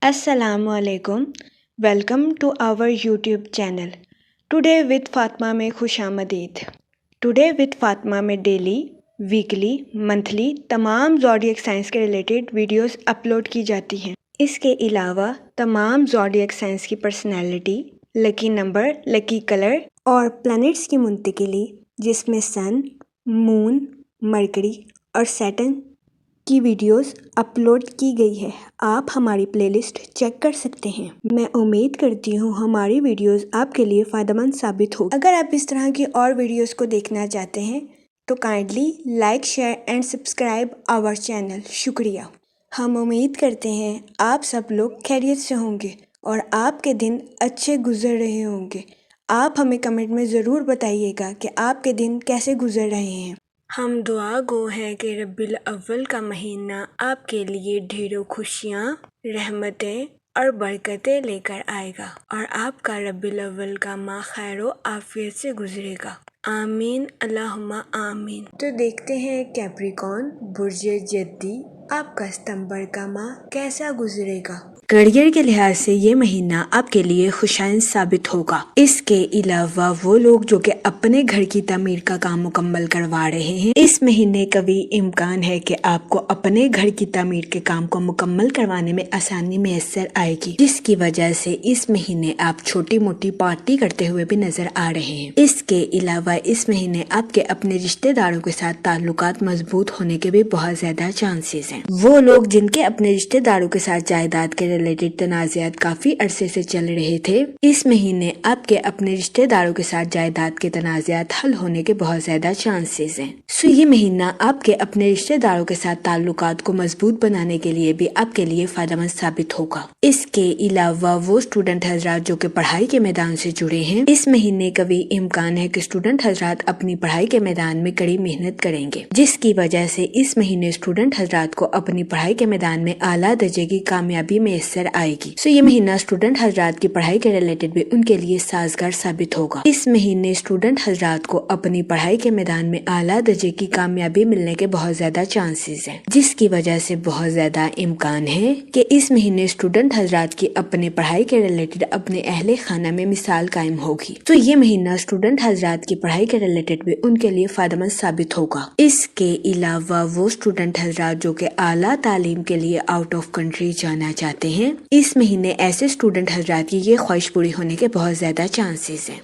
السلام علیکم، welcome to our YouTube channel today with Fatima میں خوش آمدید۔ ٹوڈے وتھ فاطمہ میں ڈیلی، ویکلی، منتھلی تمام زوڈیک سائنس کے ریلیٹڈ ویڈیوز اپلوڈ کی جاتی ہیں۔ اس کے علاوہ تمام زوڈیک سائنس کی personality, lucky number, lucky colour اور پلانٹس کی منتقلی، جس میں سن، مون، مرکری اور سیٹرن کی ویڈیوز اپلوڈ کی گئی ہے۔ آپ ہماری پلے لسٹ چیک کر سکتے ہیں۔ میں امید کرتی ہوں ہماری ویڈیوز آپ کے لیے فائدہ مند ثابت ہوگی۔ اگر آپ اس طرح کی اور ویڈیوز کو دیکھنا چاہتے ہیں تو kindly like, share and subscribe our channel. شکریہ۔ ہم امید کرتے ہیں آپ سب لوگ خیریت سے ہوں گے اور آپ کے دن اچھے گزر رہے ہوں گے۔ آپ ہمیں کمنٹ میں ضرور بتائیے گا کہ آپ کے دن کیسے گزر رہے ہیں۔ ہم دعا گو ہیں کہ ربیع الاول کا مہینہ آپ کے لیے ڈھیروں خوشیاں، رحمتیں اور برکتیں لے کر آئے گا اور آپ کا ربیع الاول کا ماہ خیر و عافیت سے گزرے گا۔ آمین، اللہم آمین۔ تو دیکھتے ہیں کیپریکون برج جدی آپ کا ستمبر کا ماہ کیسا گزرے گا۔ کیریئر کے لحاظ سے یہ مہینہ آپ کے لیے خوشائن ثابت ہوگا۔ اس کے علاوہ وہ لوگ جو کہ اپنے گھر کی تعمیر کا کام مکمل کروا رہے ہیں، اس مہینے قوی امکان ہے کہ آپ کو اپنے گھر کی تعمیر کے کام کو مکمل کروانے میں آسانی میسر آئے گی، جس کی وجہ سے اس مہینے آپ چھوٹی موٹی پارٹی کرتے ہوئے بھی نظر آ رہے ہیں۔ اس کے علاوہ اس مہینے آپ کے اپنے رشتہ داروں کے ساتھ تعلقات مضبوط ہونے کے بھی بہت زیادہ چانسز ہیں۔ وہ لوگ جن کے اپنے رشتہ داروں کے ساتھ جائیداد کے ریلیٹڈ تنازعات کافی عرصے سے چل رہے تھے، اس مہینے آپ کے اپنے رشتہ داروں کے ساتھ جائیداد کے تنازعات حل ہونے کے بہت زیادہ چانسز ہیں۔ یہ مہینہ آپ کے اپنے رشتہ داروں کے ساتھ تعلقات کو مضبوط بنانے کے لیے بھی آپ کے لیے فائدہ مند ثابت ہوگا۔ اس کے علاوہ وہ اسٹوڈنٹ حضرات جو کہ پڑھائی کے میدان سے جڑے ہیں، اس مہینے قوی امکان ہے کہ اسٹوڈنٹ حضرات اپنی پڑھائی کے میدان میں کڑی محنت کریں گے، جس کی وجہ سے اس مہینے اسٹوڈنٹ حضرات کو اپنی پڑھائی کے میدان میں اعلیٰ درجے کی کامیابی میسر آئے گی۔ یہ مہینہ اسٹوڈنٹ حضرات کی پڑھائی کے ریلیٹڈ بھی ان کے لیے سازگار ثابت ہوگا۔ اس مہینے اسٹوڈنٹ حضرات کو اپنی پڑھائی کے میدان میں اعلیٰ درجے کی کامیابی ملنے کے بہت زیادہ چانسز ہیں، جس کی وجہ سے بہت زیادہ امکان ہے کہ اس مہینے اسٹوڈنٹ حضرات کی اپنے پڑھائی کے ریلیٹڈ اپنے اہل خانہ میں مثال قائم ہوگی۔ تو یہ مہینہ اسٹوڈنٹ حضرات کی پڑھائی کے ریلیٹڈ بھی ان کے لیے فائدہ مند ثابت ہوگا۔ اس کے علاوہ وہ اسٹوڈنٹ حضرات جو کہ اعلیٰ تعلیم کے لیے آؤٹ آف کنٹری جانا چاہتے ہیں، اس مہینے ایسے اسٹوڈنٹ حضرات کی یہ خواہش پوری ہونے کے بہت زیادہ چانسز ہیں۔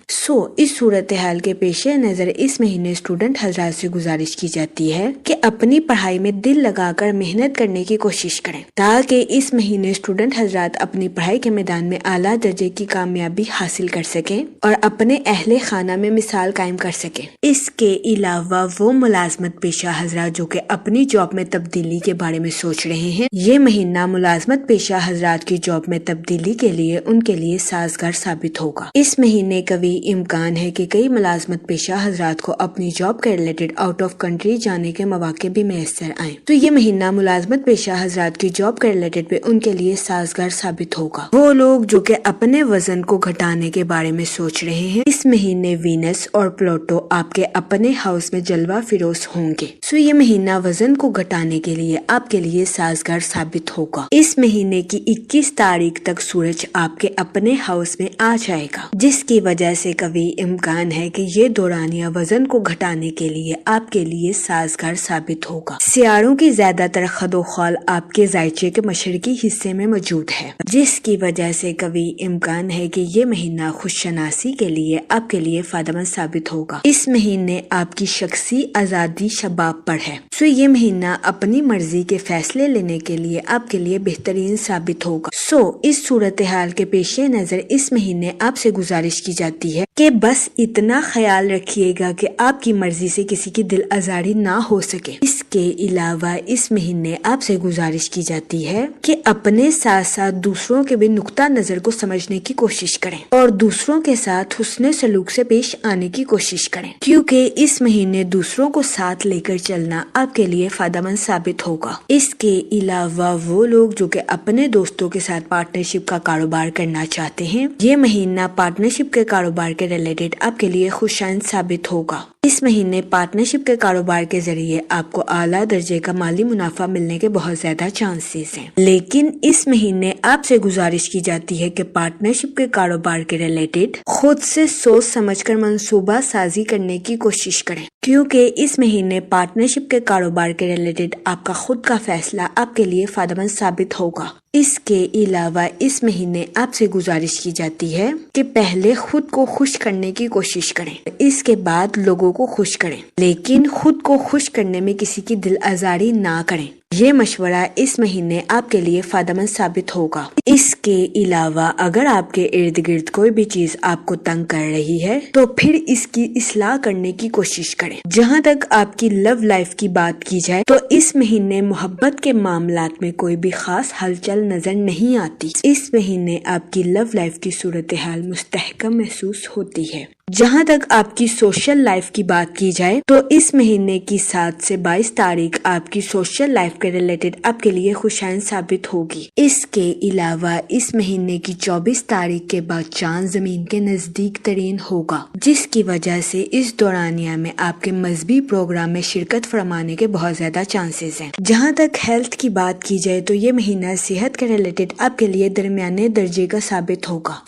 اس صورتحال کے پیش نظر اس مہینے اسٹوڈنٹ حضرات سے گزارش کی جاتی ہے کہ اپنی پڑھائی میں دل لگا کر محنت کرنے کی کوشش کریں، تاکہ اس مہینے اسٹوڈنٹ حضرات اپنی پڑھائی کے میدان میں اعلیٰ درجے کی کامیابی حاصل کر سکیں اور اپنے اہل خانہ میں مثال قائم کر سکیں۔ اس کے علاوہ وہ ملازمت پیشہ حضرات جو کہ اپنی جاب میں تبدیلی کے بارے میں سوچ رہے ہیں، یہ مہینہ ملازمت پیشہ حضرات کی جاب میں تبدیلی کے لیے ان کے لیے سازگار ثابت ہوگا۔ اس مہینے قوی امکان ہے کہ کئی ملازمت پیشہ حضرات کو اپنی جاب کے ریلیٹڈ آؤٹ آف کنٹری جانے کے مواقع بھی میسر آئیں۔ تو یہ مہینہ ملازمت پیشہ حضرات کی جاب کے ریلیٹڈ بھی ان کے لیے سازگار ثابت ہوگا۔ وہ لوگ جو کہ اپنے وزن کو گھٹانے کے بارے میں سوچ رہے ہیں، اس مہینے وینس اور پلوٹو آپ کے اپنے ہاؤس میں جلوہ فروز ہوں گے۔ یہ مہینہ وزن کو گھٹانے کے لیے آپ کے لیے سازگار ثابت ہوگا۔ اس مہینے کی 21 تاریخ تک سورج آپ کے اپنے ہاؤس میں آ جائے گا، جس کی وجہ سے قوی امکان ہے کہ یہ دورانیہ وزن کو گھٹانے کے لیے آپ کے لیے سازگار ثابت ہوگا۔ سیاروں کی زیادہ تر خد و خال آپ کے زائچے کے مشرقی حصے میں موجود ہے، جس کی وجہ سے قوی امکان ہے کہ یہ مہینہ خوش شناسی کے لیے آپ کے لیے فائدہ مند ثابت ہوگا۔ اس مہینے آپ کی شخصی آزادی شباب پر ہے، یہ مہینہ اپنی مرضی کے فیصلے لینے کے لیے آپ کے لیے بہترین ثابت ہوگا۔ اس صورتحال کے پیش نظر اس مہینے آپ سے گزارش کی جاتی ہے کہ بس اتنا خیال رکھیے گا کہ آپ کی مرضی سے کسی کی دل آزاری نہ ہو سکے۔ اس کے علاوہ اس مہینے آپ سے گزارش کی جاتی ہے کہ اپنے ساتھ ساتھ دوسروں کے بھی نقطہ نظر کو سمجھنے کی کوشش کریں اور دوسروں کے ساتھ حسن سلوک سے پیش آنے کی کوشش کریں، کیونکہ اس مہینے دوسروں کو ساتھ لے کر چلنا آپ کے لیے فائدہ مند ثابت ہوگا۔ اس کے علاوہ وہ لوگ جو کہ اپنے دوستوں کے ساتھ پارٹنرشپ کا کاروبار کرنا چاہتے ہیں، یہ مہینہ پارٹنرشپ کے کاروبار کے ریلیٹڈ آپ کے لیے خوشائن ثابت ہوگا۔ اس مہینے پارٹنرشپ کے کاروبار کے ذریعے آپ کو اعلیٰ درجے کا مالی منافع ملنے کے بہت زیادہ چانسز ہیں، لیکن اس مہینے آپ سے گزارش کی جاتی ہے کہ پارٹنرشپ کے کاروبار کے ریلیٹڈ خود سے سوچ سمجھ کر منصوبہ سازی کرنے کی کوشش کریں، کیونکہ اس مہینے پارٹنرشپ کے کاروبار کے ریلیٹڈ آپ کا خود کا فیصلہ آپ کے لیے فائدہ مند ثابت ہوگا۔ اس کے علاوہ اس مہینے آپ سے گزارش کی جاتی ہے کہ پہلے خود کو خوش کرنے کی کوشش کریں، اس کے بعد لوگوں کو خوش کریں، لیکن خود کو خوش کرنے میں کسی کی دل آزاری نہ کریں۔ یہ مشورہ اس مہینے آپ کے لیے فائدہ مند ثابت ہوگا۔ اس کے علاوہ اگر آپ کے ارد گرد کوئی بھی چیز آپ کو تنگ کر رہی ہے تو پھر اس کی اصلاح کرنے کی کوشش کریں۔ جہاں تک آپ کی لو لائف کی بات کی جائے تو اس مہینے محبت کے معاملات میں کوئی بھی خاص ہلچل نظر نہیں آتی۔ اس مہینے آپ کی لو لائف کی صورتحال مستحکم محسوس ہوتی ہے۔ جہاں تک آپ کی سوشل لائف کی بات کی جائے تو اس مہینے کی 7 سے 22 تاریخ آپ کی سوشل لائف کے ریلیٹڈ آپ کے لیے خوشائن ثابت ہوگی۔ اس کے علاوہ اس مہینے کی 24 تاریخ کے بعد چاند زمین کے نزدیک ترین ہوگا، جس کی وجہ سے اس دورانیہ میں آپ کے مذہبی پروگرام میں شرکت فرمانے کے بہت زیادہ چانسز ہیں۔ جہاں تک ہیلتھ کی بات کی جائے تو یہ مہینہ صحت کے ریلیٹڈ آپ کے لیے درمیانے درجے کا ثابت ہوگا۔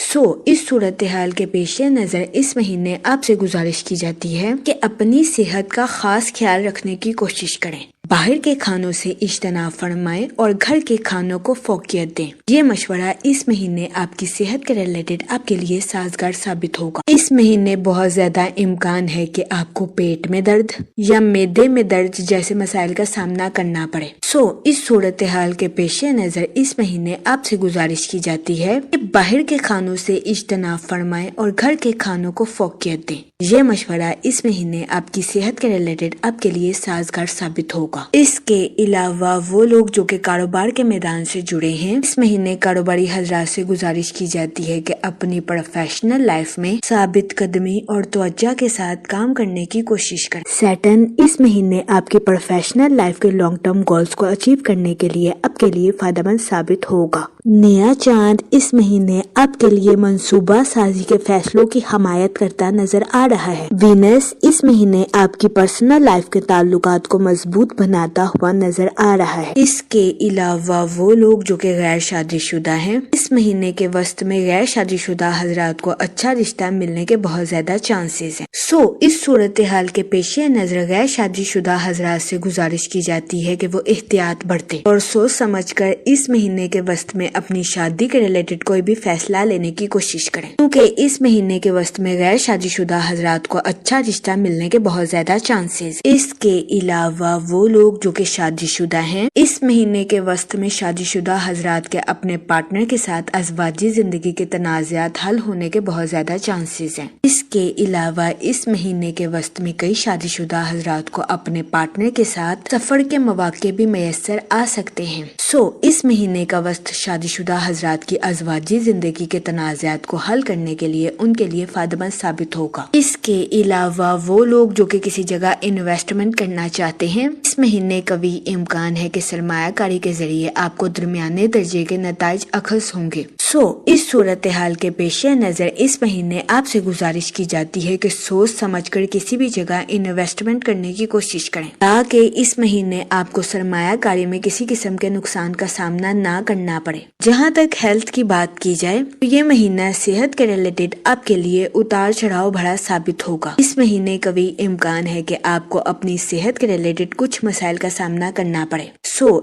اس صورتحال کے پیش نظر اس مہینے آپ سے گزارش کی جاتی ہے کہ اپنی صحت کا خاص خیال رکھنے کی کوشش کریں، باہر کے کھانوں سے اجتناب فرمائیں اور گھر کے کھانوں کو فوقیت دیں۔ یہ مشورہ اس مہینے آپ کی صحت کے ریلیٹڈ آپ کے لیے سازگار ثابت ہوگا۔ اس مہینے بہت زیادہ امکان ہے کہ آپ کو پیٹ میں درد یا معدے میں درد جیسے مسائل کا سامنا کرنا پڑے۔ اس صورتحال کے پیش نظر اس مہینے آپ سے گزارش کی جاتی ہے کہ باہر کے کھانوں سے اجتناب فرمائیں اور گھر کے کھانوں کو فوقیت دیں۔ یہ مشورہ اس مہینے آپ کی صحت کے ریلیٹڈ آپ کے لیے سازگار ثابت ہوگا۔ اس کے علاوہ وہ لوگ جو کہ کاروبار کے میدان سے جڑے ہیں، اس مہینے کاروباری حضرات سے گزارش کی جاتی ہے کہ اپنی پروفیشنل لائف میں ثابت قدمی اور توجہ کے ساتھ کام کرنے کی کوشش کریں۔ سیٹرن اس مہینے آپ کی پروفیشنل لائف کے لانگ ٹرم گولز کو اچیو کرنے کے لیے آپ کے لیے فائدہ مند ثابت ہوگا۔ نیا چاند اس مہینے آپ کے لیے منصوبہ سازی کے فیصلوں کی حمایت کرتا نظر آ رہا ہے۔ وینس اس مہینے آپ کی پرسنل لائف کے تعلقات کو مضبوط بناتا ہوا نظر آ رہا ہے۔ اس کے علاوہ وہ لوگ جو کہ غیر شادی شدہ ہیں، اس مہینے کے وسط میں غیر شادی شدہ حضرات کو اچھا رشتہ ملنے کے بہت زیادہ چانسز ہیں۔ اس صورتحال کے پیش نظر غیر شادی شدہ حضرات سے گزارش کی جاتی ہے کہ وہ احتیاط برتیں اور سوچ سمجھ کر اس مہینے کے وسط میں اپنی شادی کے ریلیٹڈ کوئی بھی فیصلہ لینے کی کوشش کریں، کیونکہ اس مہینے کے وسط میں غیر شادی شدہ حضرات کو اچھا رشتہ ملنے کے بہت زیادہ چانسز۔ اس کے علاوہ وہ لوگ جو کہ شادی شدہ ہیں، اس مہینے کے وسط میں شادی شدہ حضرات کے اپنے پارٹنر کے ساتھ ازواجی زندگی کے تنازعات حل ہونے کے بہت زیادہ چانسز ہیں۔ اس کے علاوہ اس مہینے کے وسط میں کئی شادی شدہ حضرات کو اپنے پارٹنر کے ساتھ سفر کے مواقع بھی میسر آ سکتے ہیں۔ اس مہینے کا وسط شادی شدہ حضرات کی ازواجی زندگی کے تنازعات کو حل کرنے کے لیے ان کے لیے فائدہ مند ثابت ہوگا۔ اس کے علاوہ وہ لوگ جو کہ کسی جگہ انویسٹمنٹ کرنا چاہتے ہیں، اس مہینے قوی امکان ہے کہ سرمایہ کاری کے ذریعے آپ کو درمیانے درجے کے نتائج اخذ ہوں گے۔ اس صورتحال کے پیش نظر اس مہینے آپ سے گزارش کی جاتی ہے کہ سوچ سمجھ کر کسی بھی جگہ انویسٹمنٹ کرنے کی کوشش کریں تاکہ اس مہینے آپ کو سرمایہ کاری میں کسی قسم کے نقصان کا سامنا نہ کرنا پڑے۔ جہاں تک ہیلتھ کی بات کی جائے تو یہ مہینہ صحت کے ریلیٹڈ آپ کے لیے اتار چڑھاؤ بھرا ثابت ہوگا۔ اس مہینے قوی امکان ہے کہ آپ کو اپنی صحت کے ریلیٹڈ کچھ مسائل کا سامنا کرنا پڑے۔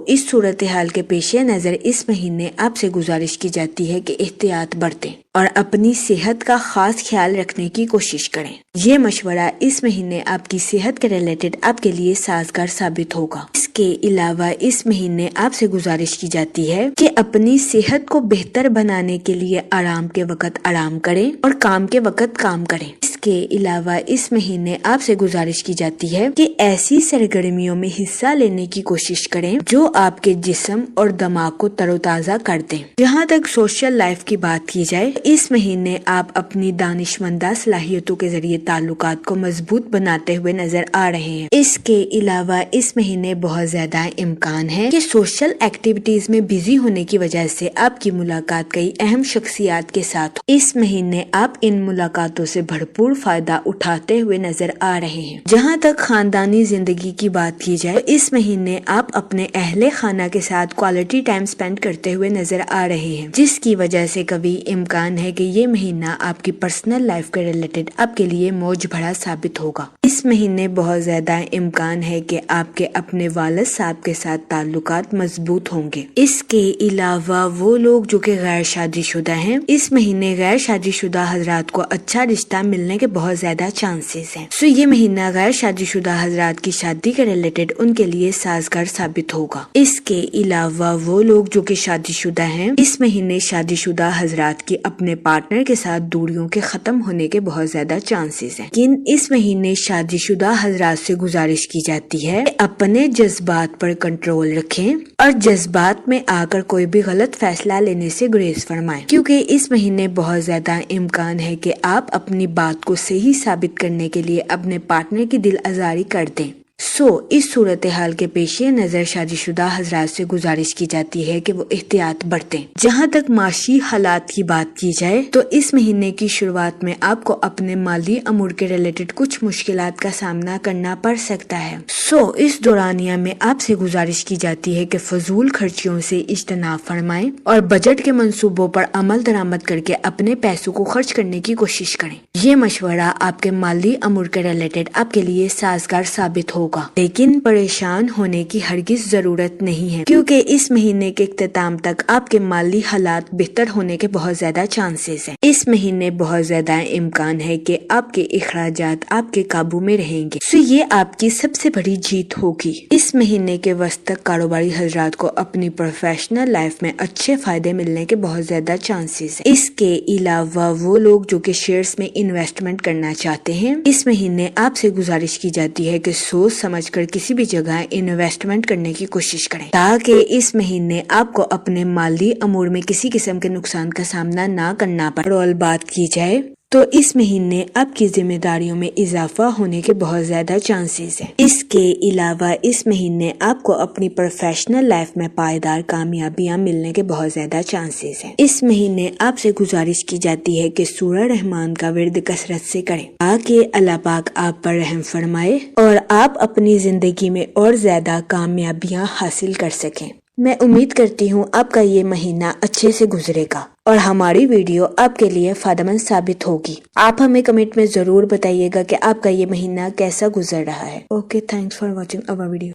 اس صورتحال کے پیش نظر اس مہینے آپ سے گزارش کی جاتی ہے کہ احتیاط برتیں اور اپنی صحت کا خاص خیال رکھنے کی کوشش کریں۔ یہ مشورہ اس مہینے آپ کی صحت کے ریلیٹڈ آپ کے لیے سازگار ثابت ہوگا۔ اس کے علاوہ اس مہینے آپ سے گزارش کی جاتی ہے کہ اپنی صحت کو بہتر بنانے کے لیے آرام کے وقت آرام کریں اور کام کے وقت کام کریں۔ اس کے علاوہ اس مہینے آپ سے گزارش کی جاتی ہے کہ ایسی سرگرمیوں میں حصہ لینے کی کوشش کریں جو آپ کے جسم اور دماغ کو تر و تازہ کر دیں۔ جہاں تک سوشل لائف کی بات کی جائے، اس مہینے آپ اپنی دانشمندہ صلاحیتوں کے ذریعے تعلقات کو مضبوط بناتے ہوئے نظر آ رہے ہیں۔ اس کے علاوہ اس مہینے بہت زیادہ امکان ہے کہ سوشل ایکٹیویٹیز میں بزی ہونے کی وجہ سے آپ کی ملاقات کئی اہم شخصیات کے ساتھ ہو۔ اس مہینے آپ ان ملاقاتوں سے بھرپور فائدہ اٹھاتے ہوئے نظر آ رہے ہیں۔ جہاں تک خاندانی زندگی کی بات کی جائے، اس مہینے آپ اپنے اہل خانہ کے ساتھ کوالٹی ٹائم سپینڈ کرتے ہوئے نظر آ رہے ہیں، جس کی وجہ سے کبھی امکان ہے کہ یہ مہینہ آپ کی پرسنل لائف کے ریلیٹڈ آپ کے لیے موج بھرا ثابت ہوگا۔ اس مہینے بہت زیادہ امکان ہے کہ آپ کے اپنے والد صاحب کے ساتھ تعلقات مضبوط ہوں گے۔ اس کے علاوہ وہ لوگ جو کہ غیر شادی شدہ ہیں، اس مہینے غیر شادی شدہ حضرات کو اچھا رشتہ ملنے کے بہت زیادہ چانسز ہیں۔ یہ مہینہ غیر شادی شدہ حضرات کی شادی کے ریلیٹڈ ان کے لیے سازگار ثابت ہوگا۔ اس کے علاوہ وہ لوگ جو کہ شادی شدہ ہیں، اس مہینے شادی شدہ حضرات کی اپنے پارٹنر کے ساتھ دوریوں کے ختم ہونے کے بہت زیادہ چانسز ہیں، لیکن اس مہینے شادی شدہ حضرات سے گزارش کی جاتی ہے کہ اپنے جذبات پر کنٹرول رکھیں اور جذبات میں آ کر کوئی بھی غلط فیصلہ لینے سے گریز فرمائیں، کیونکہ اس مہینے بہت زیادہ امکان ہے کہ آپ اپنی بات کو صحیح ثابت کرنے کے لیے اپنے پارٹنر کی دل آزاری کر دیں۔ اس صورتحال کے پیش نظر شادی شدہ حضرات سے گزارش کی جاتی ہے کہ وہ احتیاط برتیں۔ جہاں تک معاشی حالات کی بات کی جائے تو اس مہینے کی شروعات میں آپ کو اپنے مالی امور کے ریلیٹڈ کچھ مشکلات کا سامنا کرنا پڑ سکتا ہے۔ اس دورانیہ میں آپ سے گزارش کی جاتی ہے کہ فضول خرچیوں سے اجتناب فرمائیں اور بجٹ کے منصوبوں پر عمل درآمد کر کے اپنے پیسوں کو خرچ کرنے کی کوشش کریں۔ یہ مشورہ آپ کے مالی امور کے ریلیٹڈ آپ کے لیے سازگار ثابت ہوگا، لیکن پریشان ہونے کی ہرگز ضرورت نہیں ہے، کیونکہ اس مہینے کے اختتام تک آپ کے مالی حالات بہتر ہونے کے بہت زیادہ چانسز ہیں۔ اس مہینے بہت زیادہ امکان ہے کہ آپ کے اخراجات آپ کے قابو میں رہیں گے، یہ آپ کی سب سے بڑی جیت ہوگی۔ اس مہینے کے وسط تک کاروباری حضرات کو اپنی پروفیشنل لائف میں اچھے فائدے ملنے کے بہت زیادہ چانسز ہیں۔ اس کے علاوہ وہ لوگ جو کہ شیئرز میں انویسٹمنٹ کرنا چاہتے ہیں، اس مہینے آپ سے گزارش کی جاتی ہے کہ سوچ سمجھ کر کسی بھی جگہ انویسٹمنٹ کرنے کی کوشش کریں، تاکہ اس مہینے آپ کو اپنے مالی امور میں کسی قسم کے نقصان کا سامنا نہ کرنا پڑے۔ اور بات کی جائے تو اس مہینے آپ کی ذمہ داریوں میں اضافہ ہونے کے بہت زیادہ چانسز ہیں۔ اس کے علاوہ اس مہینے آپ کو اپنی پروفیشنل لائف میں پائیدار کامیابیاں ملنے کے بہت زیادہ چانسز ہیں۔ اس مہینے آپ سے گزارش کی جاتی ہے کہ سورہ رحمان کا ورد کثرت سے کریں، تاکہ اللہ پاک آپ پر رحم فرمائے اور آپ اپنی زندگی میں اور زیادہ کامیابیاں حاصل کر سکیں۔ میں امید کرتی ہوں آپ کا یہ مہینہ اچھے سے گزرے گا اور ہماری ویڈیو آپ کے لیے فائدہ مند ثابت ہوگی۔ آپ ہمیں کمنٹ میں ضرور بتائیے گا کہ آپ کا یہ مہینہ کیسا گزر رہا ہے۔ Okay, thanks for watching our video.